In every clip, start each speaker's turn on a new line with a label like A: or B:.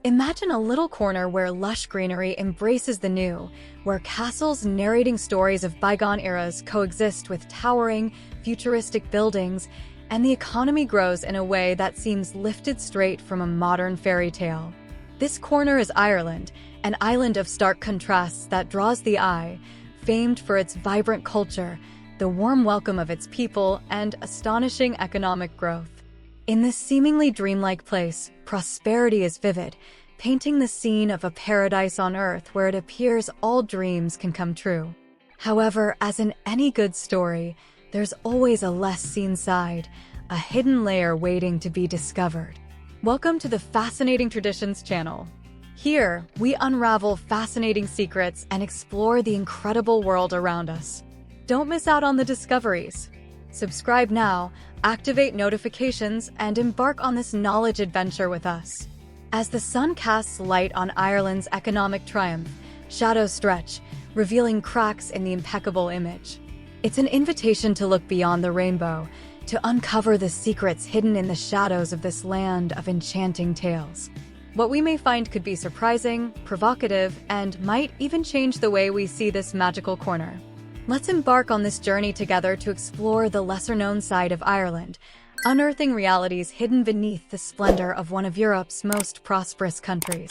A: Imagine a little corner where lush greenery embraces the new, where castles narrating stories of bygone eras coexist with towering, futuristic buildings, and the economy grows in a way that seems lifted straight from a modern fairy tale. This corner is Ireland, an island of stark contrasts that draws the eye, famed for its vibrant culture, the warm welcome of its people, and astonishing economic growth. In this seemingly dreamlike place, prosperity is vivid, painting the scene of a paradise on earth where it appears all dreams can come true. However, as in any good story, there's always a less-seen side, a hidden layer waiting to be discovered. Welcome to the Fascinating Traditions channel. Here, we unravel fascinating secrets and explore the incredible world around us. Don't miss out on the discoveries. Subscribe now, activate notifications, and embark on this knowledge adventure with us. As the sun casts light on Ireland's economic triumph, shadows stretch, revealing cracks in the impeccable image. It's an invitation to look beyond the rainbow, to uncover the secrets hidden in the shadows of this land of enchanting tales. What we may find could be surprising, provocative, and might even change the way we see this magical corner. Let's embark on this journey together to explore the lesser-known side of Ireland, unearthing realities hidden beneath the splendor of one of Europe's most prosperous countries.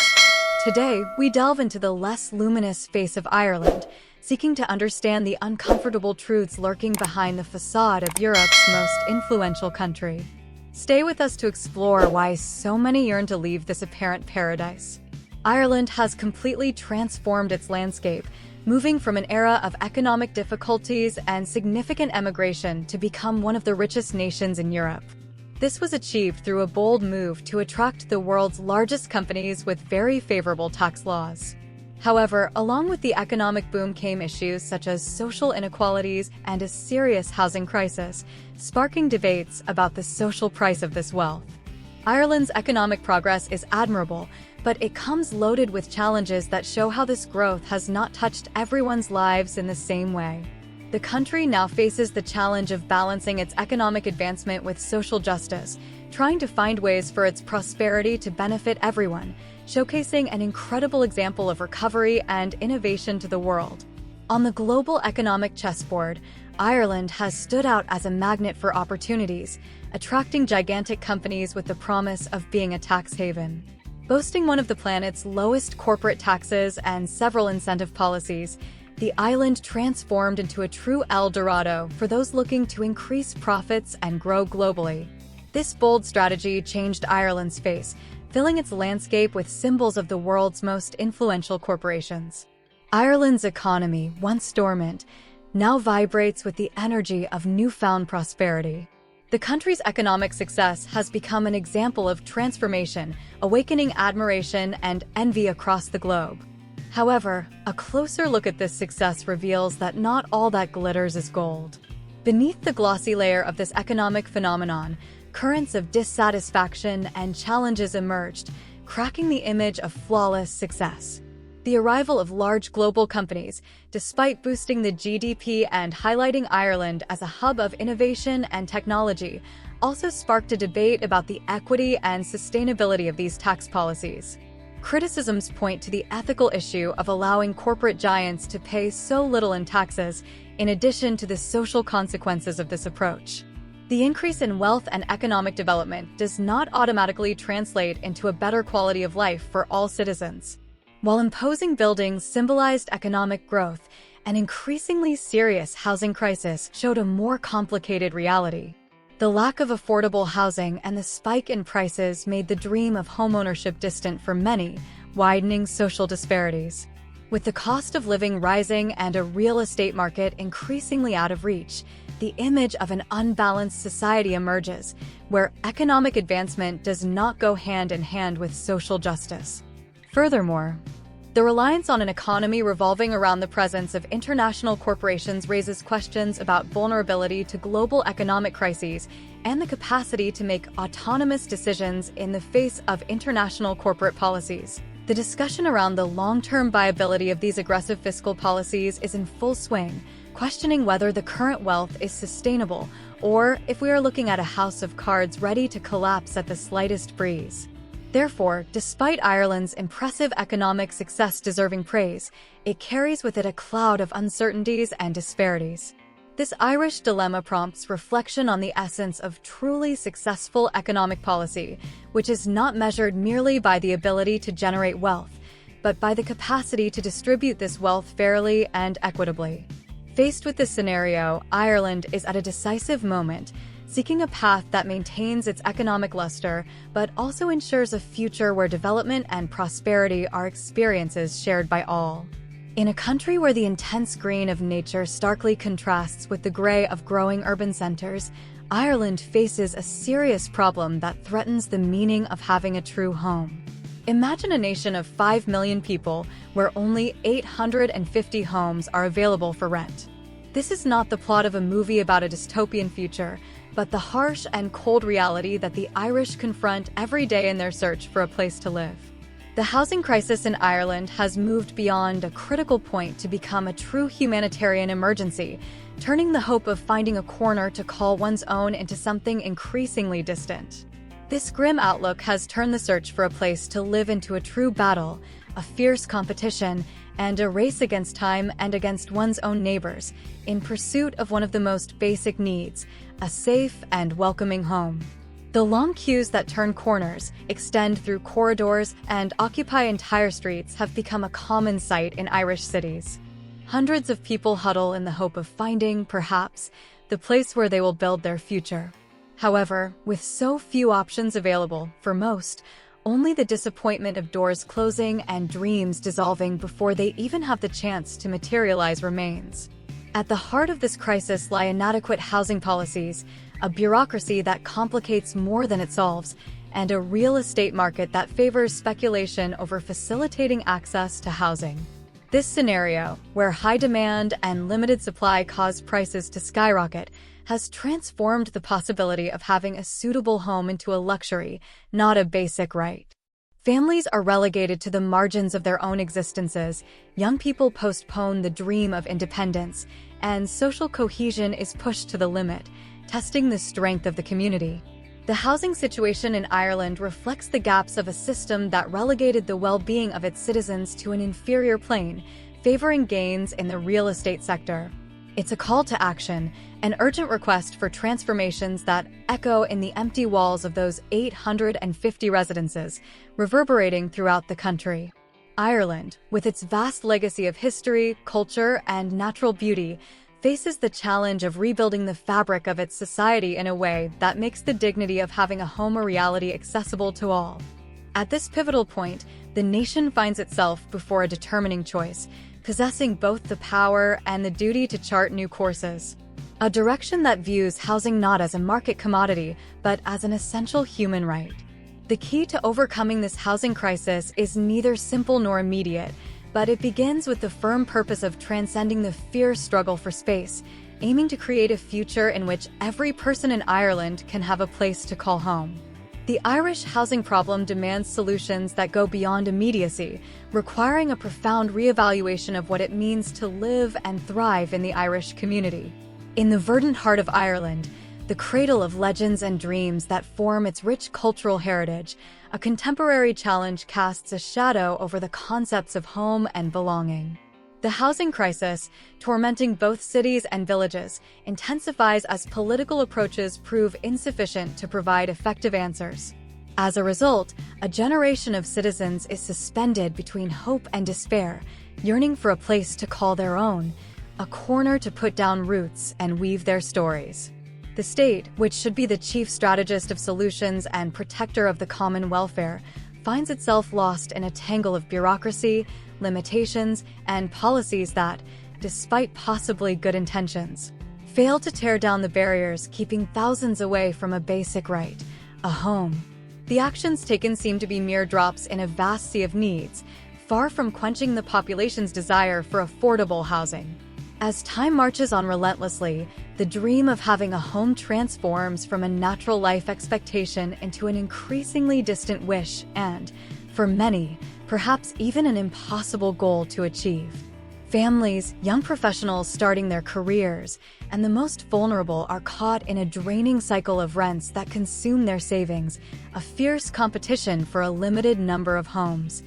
A: Today, we delve into the less luminous face of Ireland, seeking to understand the uncomfortable truths lurking behind the facade of Europe's most influential country. Stay with us to explore why so many yearn to leave this apparent paradise. Ireland has completely transformed its landscape, moving from an era of economic difficulties and significant emigration to become one of the richest nations in Europe. This was achieved through a bold move to attract the world's largest companies with very favorable tax laws. However, along with the economic boom came issues such as social inequalities and a serious housing crisis, sparking debates about the social price of this wealth. Ireland's economic progress is admirable, but it comes loaded with challenges that show how this growth has not touched everyone's lives in the same way. The country now faces the challenge of balancing its economic advancement with social justice, trying to find ways for its prosperity to benefit everyone, showcasing an incredible example of recovery and innovation to the world. On the global economic chessboard, Ireland has stood out as a magnet for opportunities, attracting gigantic companies with the promise of being a tax haven. Boasting one of the planet's lowest corporate taxes and several incentive policies, the island transformed into a true El Dorado for those looking to increase profits and grow globally. This bold strategy changed Ireland's face, filling its landscape with symbols of the world's most influential corporations. Ireland's economy, once dormant, now vibrates with the energy of newfound prosperity. The country's economic success has become an example of transformation, awakening admiration and envy across the globe. However, a closer look at this success reveals that not all that glitters is gold. Beneath the glossy layer of this economic phenomenon, currents of dissatisfaction and challenges emerged, cracking the image of flawless success. The arrival of large global companies, despite boosting the GDP and highlighting Ireland as a hub of innovation and technology, also sparked a debate about the equity and sustainability of these tax policies. Criticisms point to the ethical issue of allowing corporate giants to pay so little in taxes, in addition to the social consequences of this approach. The increase in wealth and economic development does not automatically translate into a better quality of life for all citizens. While imposing buildings symbolized economic growth, an increasingly serious housing crisis showed a more complicated reality. The lack of affordable housing and the spike in prices made the dream of homeownership distant for many, widening social disparities. With the cost of living rising and a real estate market increasingly out of reach, the image of an unbalanced society emerges, where economic advancement does not go hand in hand with social justice. Furthermore, the reliance on an economy revolving around the presence of international corporations raises questions about vulnerability to global economic crises and the capacity to make autonomous decisions in the face of international corporate policies. The discussion around the long-term viability of these aggressive fiscal policies is in full swing, questioning whether the current wealth is sustainable or if we are looking at a house of cards ready to collapse at the slightest breeze. Therefore, despite Ireland's impressive economic success deserving praise, it carries with it a cloud of uncertainties and disparities. This Irish dilemma prompts reflection on the essence of truly successful economic policy, which is not measured merely by the ability to generate wealth, but by the capacity to distribute this wealth fairly and equitably. Faced with this scenario, Ireland is at a decisive moment, seeking a path that maintains its economic luster, but also ensures a future where development and prosperity are experiences shared by all. In a country where the intense green of nature starkly contrasts with the gray of growing urban centers, Ireland faces a serious problem that threatens the meaning of having a true home. Imagine a nation of 5 million people where only 850 homes are available for rent. This is not the plot of a movie about a dystopian future, but the harsh and cold reality that the Irish confront every day in their search for a place to live. The housing crisis in Ireland has moved beyond a critical point to become a true humanitarian emergency, turning the hope of finding a corner to call one's own into something increasingly distant. This grim outlook has turned the search for a place to live into a true battle, a fierce competition, and a race against time and against one's own neighbors, in pursuit of one of the most basic needs, a safe and welcoming home. The long queues that turn corners, extend through corridors, and occupy entire streets have become a common sight in Irish cities. Hundreds of people huddle in the hope of finding, perhaps, the place where they will build their future. However, with so few options available, for most, only the disappointment of doors closing and dreams dissolving before they even have the chance to materialize remains. At the heart of this crisis lie inadequate housing policies, a bureaucracy that complicates more than it solves, and a real estate market that favors speculation over facilitating access to housing. This scenario, where high demand and limited supply cause prices to skyrocket, has transformed the possibility of having a suitable home into a luxury, not a basic right. Families are relegated to the margins of their own existences, young people postpone the dream of independence, and social cohesion is pushed to the limit, testing the strength of the community. The housing situation in Ireland reflects the gaps of a system that relegated the well-being of its citizens to an inferior plane, favoring gains in the real estate sector. It's a call to action, an urgent request for transformations that echo in the empty walls of those 850 residences, reverberating throughout the country. Ireland, with its vast legacy of history, culture, and natural beauty, faces the challenge of rebuilding the fabric of its society in a way that makes the dignity of having a home a reality accessible to all. At this pivotal point, the nation finds itself before a determining choice, possessing both the power and the duty to chart new courses. A direction that views housing not as a market commodity, but as an essential human right. The key to overcoming this housing crisis is neither simple nor immediate, but it begins with the firm purpose of transcending the fierce struggle for space, aiming to create a future in which every person in Ireland can have a place to call home. The Irish housing problem demands solutions that go beyond immediacy, requiring a profound reevaluation of what it means to live and thrive in the Irish community. In the verdant heart of Ireland, the cradle of legends and dreams that form its rich cultural heritage, a contemporary challenge casts a shadow over the concepts of home and belonging. The housing crisis, tormenting both cities and villages, intensifies as political approaches prove insufficient to provide effective answers. As a result, a generation of citizens is suspended between hope and despair, yearning for a place to call their own, a corner to put down roots and weave their stories. The state, which should be the chief strategist of solutions and protector of the common welfare, finds itself lost in a tangle of bureaucracy, limitations, and policies that, despite possibly good intentions, fail to tear down the barriers keeping thousands away from a basic right, a home. The actions taken seem to be mere drops in a vast sea of needs, far from quenching the population's desire for affordable housing. As time marches on relentlessly, the dream of having a home transforms from a natural life expectation into an increasingly distant wish and, for many, perhaps even an impossible goal to achieve. Families, young professionals starting their careers, and the most vulnerable are caught in a draining cycle of rents that consume their savings, a fierce competition for a limited number of homes,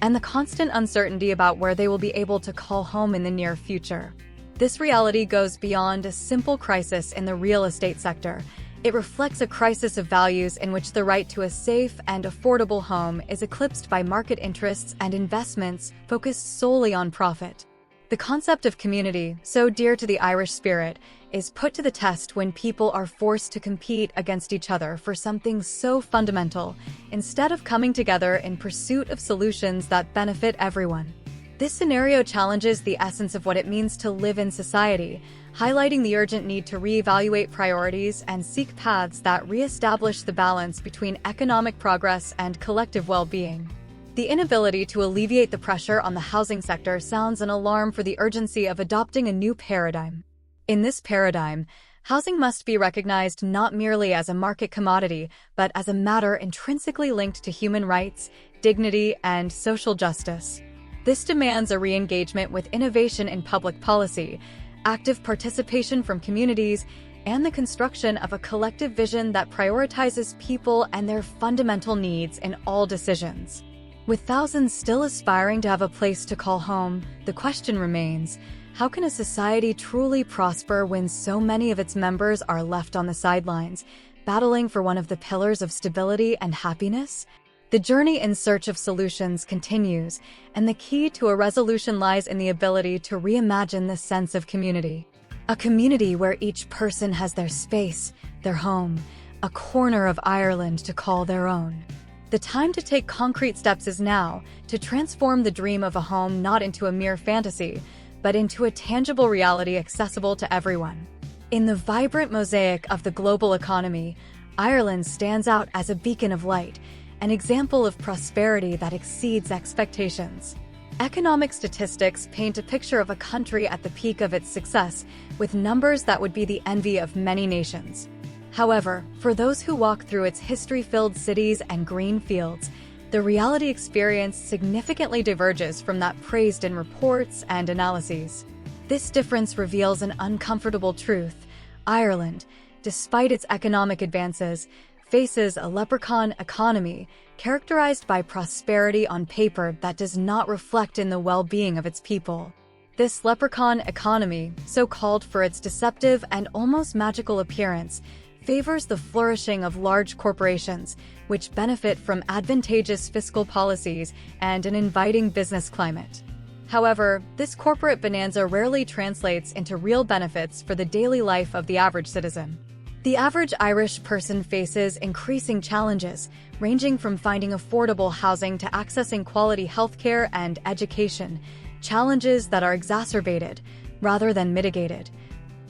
A: and the constant uncertainty about where they will be able to call home in the near future. This reality goes beyond a simple crisis in the real estate sector. It reflects a crisis of values in which the right to a safe and affordable home is eclipsed by market interests and investments focused solely on profit. The concept of community, so dear to the Irish spirit, is put to the test when people are forced to compete against each other for something so fundamental, instead of coming together in pursuit of solutions that benefit everyone. This scenario challenges the essence of what it means to live in society, highlighting the urgent need to reevaluate priorities and seek paths that reestablish the balance between economic progress and collective well-being. The inability to alleviate the pressure on the housing sector sounds an alarm for the urgency of adopting a new paradigm. In this paradigm, housing must be recognized not merely as a market commodity, but as a matter intrinsically linked to human rights, dignity, and social justice. This demands a re-engagement with innovation in public policy, active participation from communities, and the construction of a collective vision that prioritizes people and their fundamental needs in all decisions. With thousands still aspiring to have a place to call home, the question remains, how can a society truly prosper when so many of its members are left on the sidelines, battling for one of the pillars of stability and happiness? The journey in search of solutions continues, and the key to a resolution lies in the ability to reimagine the sense of community. A community where each person has their space, their home, a corner of Ireland to call their own. The time to take concrete steps is now, to transform the dream of a home not into a mere fantasy, but into a tangible reality accessible to everyone. In the vibrant mosaic of the global economy, Ireland stands out as a beacon of light, an example of prosperity that exceeds expectations. Economic statistics paint a picture of a country at the peak of its success, with numbers that would be the envy of many nations. However, for those who walk through its history-filled cities and green fields, the reality experience significantly diverges from that praised in reports and analyses. This difference reveals an uncomfortable truth. Ireland, despite its economic advances, faces a leprechaun economy characterized by prosperity on paper that does not reflect in the well-being of its people. This leprechaun economy, so called for its deceptive and almost magical appearance, favors the flourishing of large corporations, which benefit from advantageous fiscal policies and an inviting business climate. However, this corporate bonanza rarely translates into real benefits for the daily life of the average citizen. The average Irish person faces increasing challenges, ranging from finding affordable housing to accessing quality healthcare and education, challenges that are exacerbated, rather than mitigated,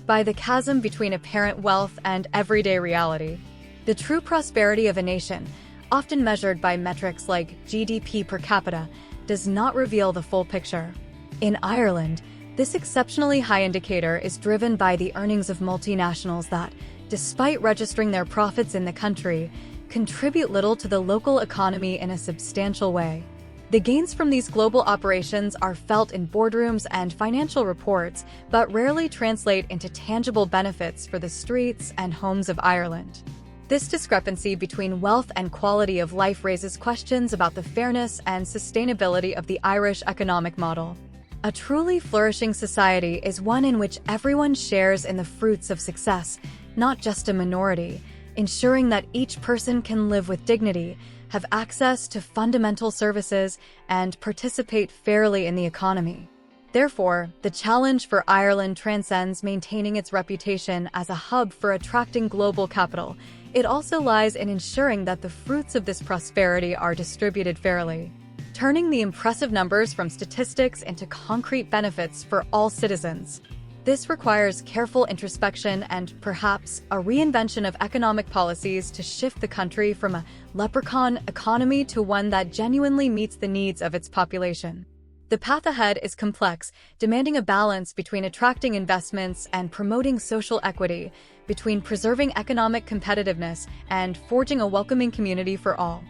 A: by the chasm between apparent wealth and everyday reality. The true prosperity of a nation, often measured by metrics like GDP per capita, does not reveal the full picture. In Ireland, this exceptionally high indicator is driven by the earnings of multinationals that, despite registering their profits in the country, contribute little to the local economy in a substantial way. The gains from these global operations are felt in boardrooms and financial reports, but rarely translate into tangible benefits for the streets and homes of Ireland. This discrepancy between wealth and quality of life raises questions about the fairness and sustainability of the Irish economic model. A truly flourishing society is one in which everyone shares in the fruits of success, not just a minority, ensuring that each person can live with dignity, have access to fundamental services, and participate fairly in the economy. Therefore, the challenge for Ireland transcends maintaining its reputation as a hub for attracting global capital. It also lies in ensuring that the fruits of this prosperity are distributed fairly, turning the impressive numbers from statistics into concrete benefits for all citizens. This requires careful introspection and, perhaps, a reinvention of economic policies to shift the country from a leprechaun economy to one that genuinely meets the needs of its population. The path ahead is complex, demanding a balance between attracting investments and promoting social equity, between preserving economic competitiveness and forging a welcoming community for all.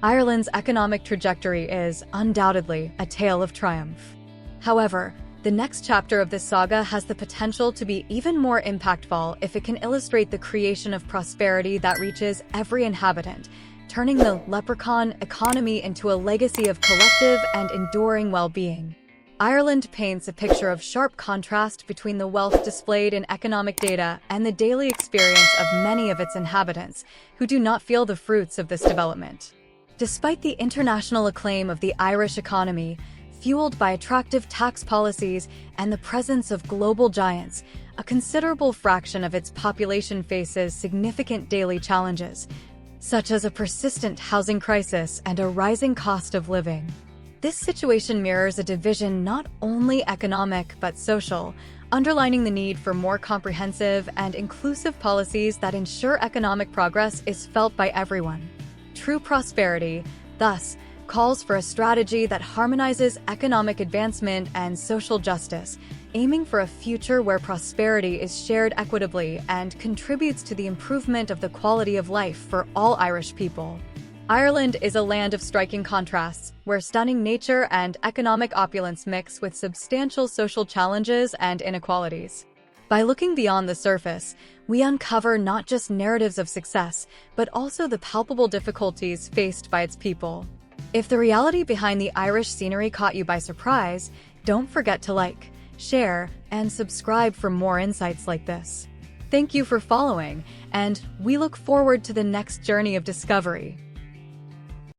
A: Ireland's economic trajectory is, undoubtedly, a tale of triumph. However, The next chapter of this saga has the potential to be even more impactful if it can illustrate the creation of prosperity that reaches every inhabitant, turning the leprechaun economy into a legacy of collective and enduring well-being. Ireland paints a picture of sharp contrast between the wealth displayed in economic data and the daily experience of many of its inhabitants, who do not feel the fruits of this development. Despite the international acclaim of the Irish economy, fueled by attractive tax policies and the presence of global giants, a considerable fraction of its population faces significant daily challenges, such as a persistent housing crisis and a rising cost of living. This situation mirrors a division not only economic but social, underlining the need for more comprehensive and inclusive policies that ensure economic progress is felt by everyone. True prosperity, thus, calls for a strategy that harmonizes economic advancement and social justice, aiming for a future where prosperity is shared equitably and contributes to the improvement of the quality of life for all Irish people. Ireland is a land of striking contrasts, where stunning nature and economic opulence mix with substantial social challenges and inequalities. By looking beyond the surface, we uncover not just narratives of success, but also the palpable difficulties faced by its people. If the reality behind the Irish scenery caught you by surprise, don't forget to like, share, and subscribe for more insights like this. Thank you for following, and we look forward to the next journey of discovery.